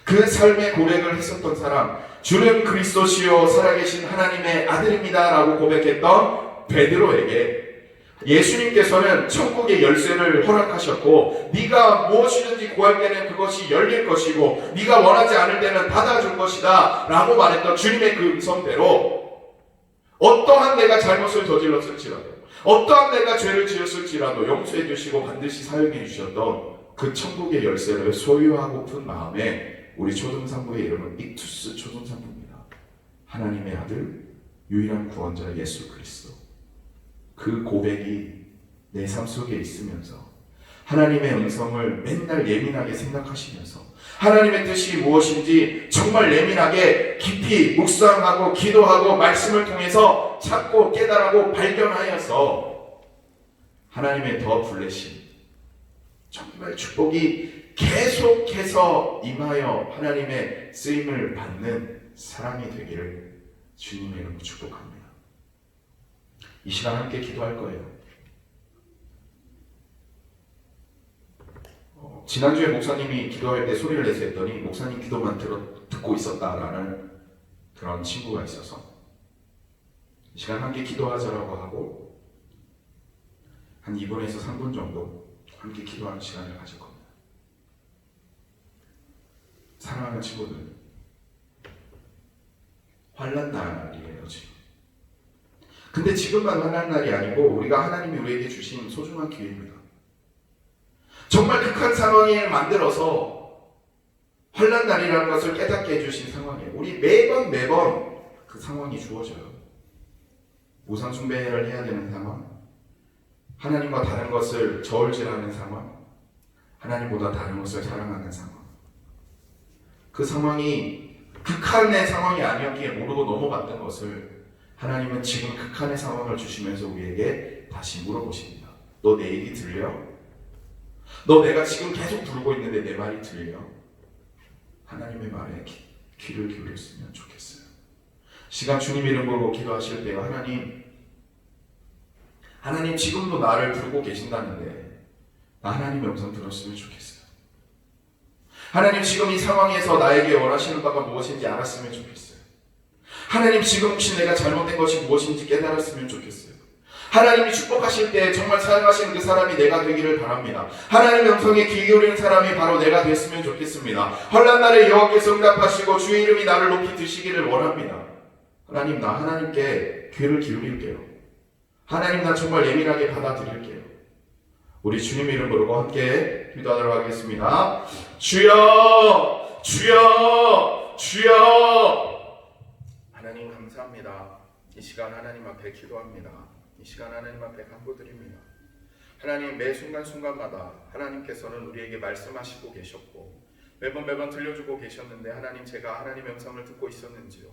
그 삶의 고백을 했었던 사람, 주는 그리스도시요 살아계신 하나님의 아들입니다 라고 고백했던 베드로에게 예수님께서는 천국의 열쇠를 허락하셨고, 네가 무엇이든지 구할 때는 그것이 열릴 것이고 네가 원하지 않을 때는 닫아줄 것이다 라고 말했던 주님의 그 음성대로 어떠한 내가 잘못을 저질렀을지라도, 어떠한 내가 죄를 지었을지라도 용서해 주시고 반드시 사용해 주셨던 그 천국의 열쇠를 소유하고픈 마음에 우리 초등산부의 이름은 이투스 초등산부입니다. 하나님의 아들, 유일한 구원자 예수 그리스도. 그 고백이 내 삶 속에 있으면서 하나님의 음성을 맨날 예민하게 생각하시면서 하나님의 뜻이 무엇인지 정말 예민하게 깊이 묵상하고 기도하고 말씀을 통해서 찾고 깨달아고 발견하여서 하나님의 더 블레싱, 정말 축복이 계속해서 임하여 하나님의 쓰임을 받는 사람이 되기를 주님의 이름으로 축복합니다. 이 시간 함께 기도할 거예요. 지난주에 목사님이 기도할 때 소리를 내서 했더니 목사님 기도만 듣고 있었다라는 그런 친구가 있어서 이 시간 함께 기도하자라고 하고 한 2분에서 3분 정도 함께 기도하는 시간을 가질 겁니다. 사랑하는 친구들, 환난 날이에요 지금. 근데 지금만 환난 날이 아니고 우리가 하나님이 우리에게 주신 소중한 기회입니다. 정말 극한 상황을 만들어서 환난 날이라는 것을 깨닫게 해주신 상황이에요. 우리 매번 그 상황이 주어져요. 우상 숭배를 해야 되는 상황, 하나님과 다른 것을 저울질하는 상황, 하나님보다 다른 것을 사랑하는 상황. 그 상황이 극한의 상황이 아니었기에 모르고 넘어갔던 것을 하나님은 지금 극한의 상황을 주시면서 우리에게 다시 물어보십니다. 너 내 얘기 들려? 너 내가 지금 계속 부르고 있는데 내 말이 들려? 하나님의 말에 귀를 기울였으면 좋겠어요. 시간 주님 이름으로 기도하실 때 하나님 지금도 나를 부르고 계신다는데 나 하나님의 음성 들었으면 좋겠어요. 하나님 지금 이 상황에서 나에게 원하시는 바가 무엇인지 알았으면 좋겠어요. 하나님 지금 혹시 내가 잘못된 것이 무엇인지 깨달았으면 좋겠어요. 하나님이 축복하실 때 정말 사랑하시는 그 사람이 내가 되기를 바랍니다. 하나님의 음성에 귀 기울이는 사람이 바로 내가 됐으면 좋겠습니다. 환난 날에 여호와께서 응답하시고 주의 이름이 나를 높이 드시기를 원합니다. 하나님, 나 하나님께 귀를 기울일게요. 하나님, 나 정말 예민하게 받아들일게요. 우리 주님 이름으로 함께 기도하도록 하겠습니다. 주여, 주여, 주여. 하나님 감사합니다. 이 시간 하나님 앞에 기도합니다. 이 시간 하나님 앞에 간구드립니다. 하나님, 매 순간순간마다 하나님께서는 우리에게 말씀하시고 계셨고 매번 들려주고 계셨는데 하나님, 제가 하나님의 음성을 듣고 있었는지요?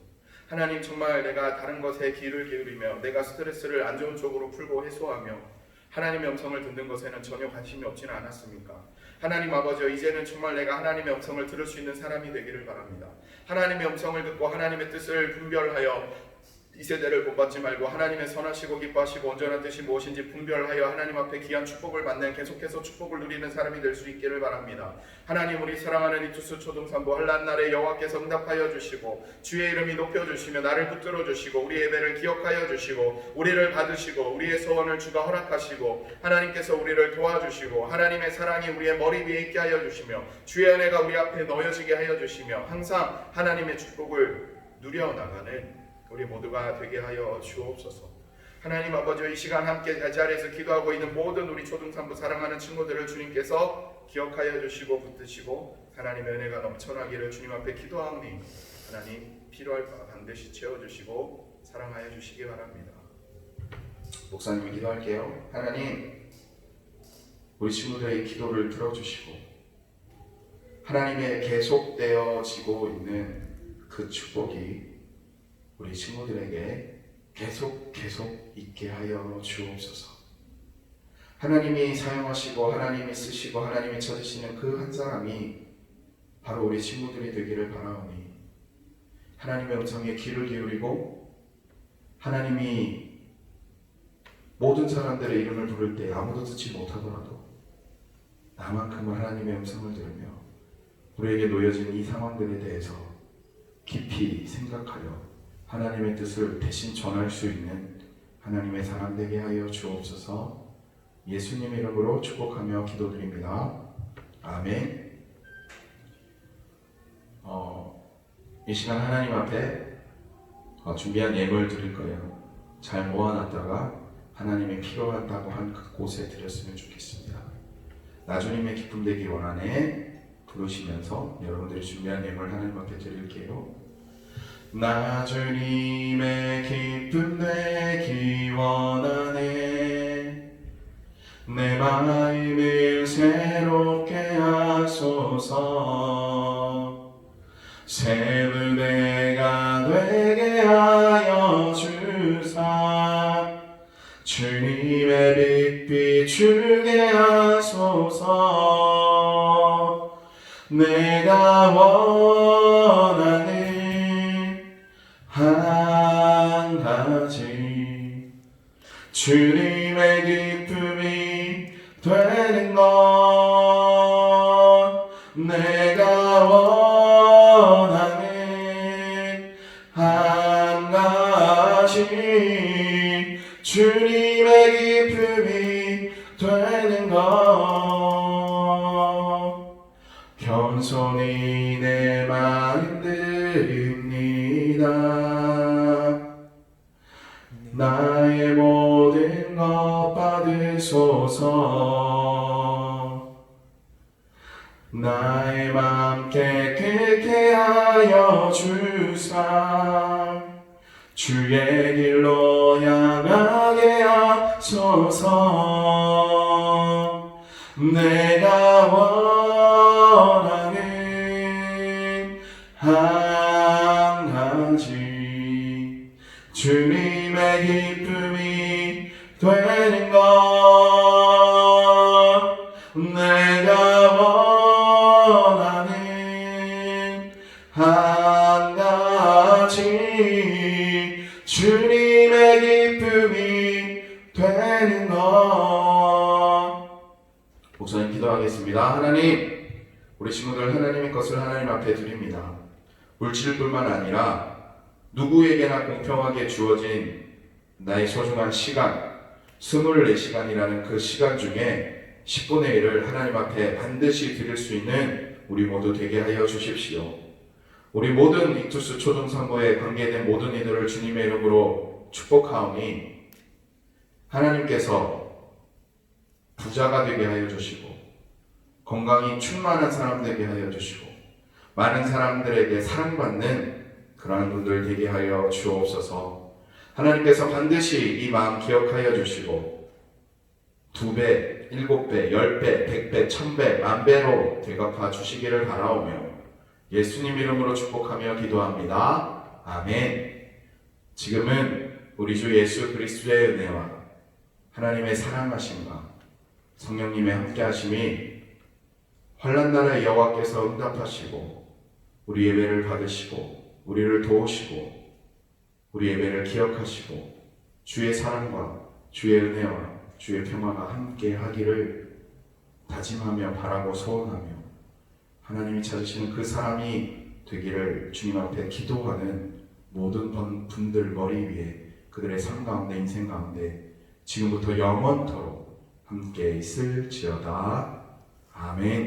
하나님, 정말 내가 다른 것에 귀를 기울이며 내가 스트레스를 안 좋은 쪽으로 풀고 해소하며 하나님의 음성을 듣는 것에는 전혀 관심이 없지는 않았습니까? 하나님 아버지여, 이제는 정말 내가 하나님의 음성을 들을 수 있는 사람이 되기를 바랍니다. 하나님의 음성을 듣고 하나님의 뜻을 분별하여 이 세대를 본받지 말고 하나님의 선하시고 기뻐하시고 온전한 뜻이 무엇인지 분별하여 하나님 앞에 귀한 축복을 받는, 계속해서 축복을 누리는 사람이 될 수 있기를 바랍니다. 하나님, 우리 사랑하는 이투스 초등산부 환난날에 여호와께서 응답하여 주시고 주의 이름이 높여주시며 나를 붙들어 주시고 우리 예배를 기억하여 주시고 우리를 받으시고 우리의 소원을 주가 허락하시고 하나님께서 우리를 도와주시고 하나님의 사랑이 우리의 머리 위에 있게 하여 주시며 주의 은혜가 우리 앞에 놓여지게 하여 주시며 항상 하나님의 축복을 누려나가는 우리 모두가 되게 하여 주옵소서. 하나님 아버지, 이 시간 함께 자리에서 기도하고 있는 모든 우리 초등산부 사랑하는 친구들을 주님께서 기억하여 주시고 붙드시고 하나님의 은혜가 넘쳐나기를 주님 앞에 기도하오니 하나님 필요할 바 반드시 채워주시고 사랑하여 주시기 바랍니다. 목사님이 기도할게요. 하나님, 우리 친구들의 기도를 들어주시고 하나님의 계속되어지고 있는 그 축복이 우리 친구들에게 계속 있게 하여 주옵소서. 하나님이 사용하시고 하나님이 쓰시고 하나님이 찾으시는 그 한 사람이 바로 우리 친구들이 되기를 바라오니 하나님의 음성에 귀를 기울이고 하나님이 모든 사람들의 이름을 부를 때 아무도 듣지 못하더라도 나만큼은 하나님의 음성을 들으며 우리에게 놓여진 이 상황들에 대해서 깊이 생각하여 하나님의 뜻을 대신 전할 수 있는 하나님의 사람 되게 하여 주옵소서. 예수님 이름으로 축복하며 기도드립니다. 아멘. 이 시간 하나님 앞에 준비한 예물 드릴 거예요. 잘 모아놨다가 하나님이 필요하다고 한 그곳에 드렸으면 좋겠습니다. 나주님의 기쁨 되기 원하네 부르시면서 여러분들이 준비한 예물 하나님 앞에 드릴게요. 나주님의 기쁨 되기 원하네. 내 마음을 새롭게 하소서. 새 무대가 되게 하여 주사. 주님의 빛 비추게 하소서. 내가 원하는 한 가지, 주님의 기쁨이 되는 것. 내가 원하는 한 가지, 주님의 기쁨이 되는 것. 겸손히 내 마음 드립니다. 나의 모든 것 받으소서. 나의 맘 깨끗게 하여 주사. 주의 길로 향하게 하소서. 내가 원하는 한 가지, 주님의 기쁨이 되는 것. 내가 원하는 한 가지, 주님의 기쁨이 되는 것. 목사님 기도하겠습니다. 하나님, 우리 친구들 하나님의 것을 하나님 앞에 드립니다. 물질뿐만 아니라 누구에게나 공평하게 주어진 나의 소중한 시간, 24시간이라는 그 시간 중에 10분의 1을 하나님 앞에 반드시 드릴 수 있는 우리 모두 되게 하여 주십시오. 우리 모든 이투스 초등산부에 관계된 모든 이들을 주님의 이름으로 축복하오니 하나님께서 부자가 되게 하여 주시고 건강이 충만한 사람 되게 하여 주시고 많은 사람들에게 사랑받는 그러한 분들 되게 하여 주옵소서. 하나님께서 반드시 이 마음 기억하여 주시고 2배, 7배, 10배, 100배, 1000배, 10,000배로 되갚아 주시기를 바라오며 예수님 이름으로 축복하며 기도합니다. 아멘. 지금은 우리 주 예수 그리스도의 은혜와 하나님의 사랑하심과 성령님의 함께하심이 환난날의 여호와께서 응답하시고 우리 예배를 받으시고 우리를 도우시고 우리 예배를 기억하시고 주의 사랑과 주의 은혜와 주의 평화가 함께 하기를 다짐하며 바라고 소원하며 하나님이 찾으시는 그 사람이 되기를 주님 앞에 기도하는 모든 분들 머리 위에 그들의 삶 가운데 인생 가운데 지금부터 영원토록 함께 있을지어다. 아멘.